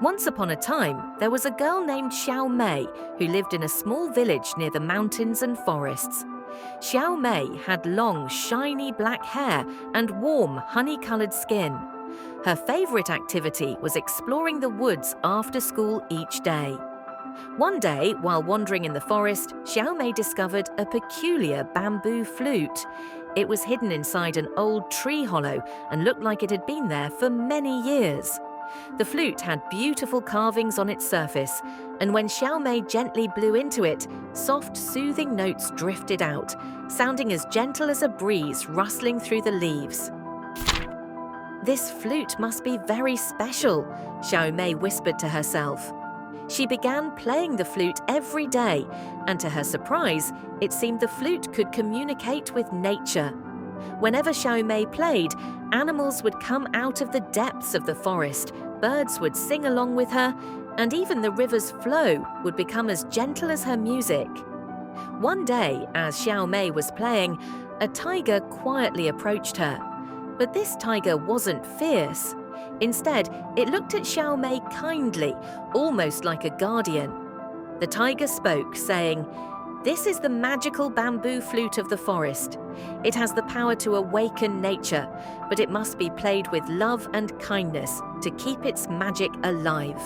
Once upon a time, there was a girl named Xiaomei who lived in a small village near the mountains and forests. Xiaomei had long, shiny black hair and warm, honey-colored skin. Her favorite activity was exploring the woods after school each day. One day, while wandering in the forest, Xiaomei discovered a peculiar bamboo flute. It was hidden inside an old tree hollow and looked like it had been there for many years. The flute had beautiful carvings on its surface, and when Xiaomei gently blew into it, soft, soothing notes drifted out, sounding as gentle as a breeze rustling through the leaves. "This flute must be very special," Xiaomei whispered to herself. She began playing the flute every day, and to her surprise, it seemed the flute could communicate with nature. Whenever Xiaomei played, animals would come out of the depths of the forest, birds would sing along with her, and even the river's flow would become as gentle as her music. One day, as Xiaomei was playing, a tiger quietly approached her. But this tiger wasn't fierce. Instead, it looked at Xiaomei kindly, almost like a guardian. The tiger spoke, saying, "This is the magical bamboo flute of the forest. It has the power to awaken nature, but it must be played with love and kindness to keep its magic alive."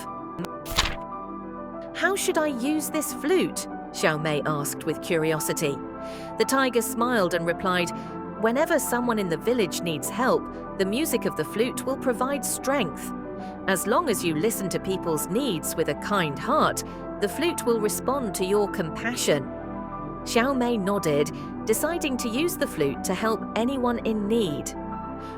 "How should I use this flute?" Xiaomei asked with curiosity. The tiger smiled and replied, "Whenever someone in the village needs help, the music of the flute will provide strength. As long as you listen to people's needs with a kind heart, the flute will respond to your compassion." Xiaomei nodded, deciding to use the flute to help anyone in need.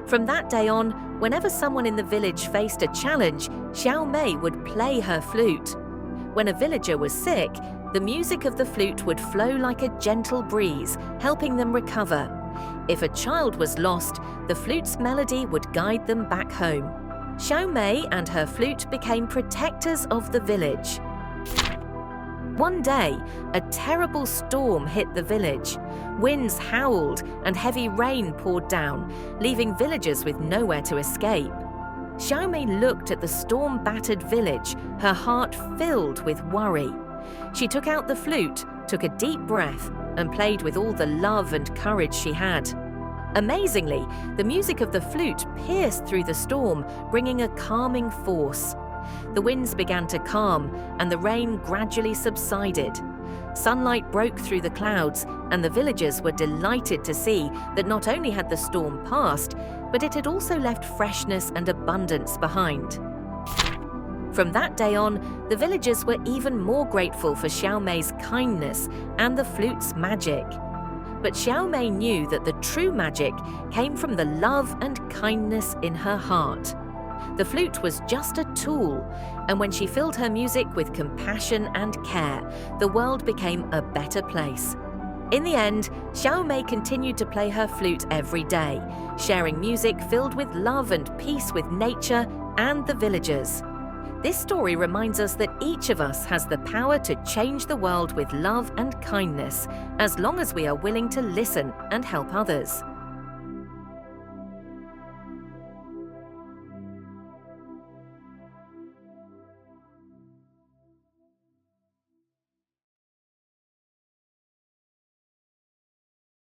From that day on, whenever someone in the village faced a challenge, Xiaomei would play her flute. When a villager was sick, the music of the flute would flow like a gentle breeze, helping them recover. If a child was lost, the flute's melody would guide them back home. Xiaomei and her flute became protectors of the village. One day, a terrible storm hit the village. Winds howled and heavy rain poured down, leaving villagers with nowhere to escape. Xiaomei looked at the storm-battered village, her heart filled with worry. She took out the flute, took a deep breath, and played with all the love and courage she had. Amazingly, the music of the flute pierced through the storm, bringing a calming force. The winds began to calm, and the rain gradually subsided. Sunlight broke through the clouds, and the villagers were delighted to see that not only had the storm passed, but it had also left freshness and abundance behind. From that day on, the villagers were even more grateful for Xiaomei's kindness and the flute's magic. But Xiaomei knew that the true magic came from the love and kindness in her heart. The flute was just a tool, and when she filled her music with compassion and care, the world became a better place. In the end, Xiaomei continued to play her flute every day, sharing music filled with love and peace with nature and the villagers. This story reminds us that each of us has the power to change the world with love and kindness, as long as we are willing to listen and help others.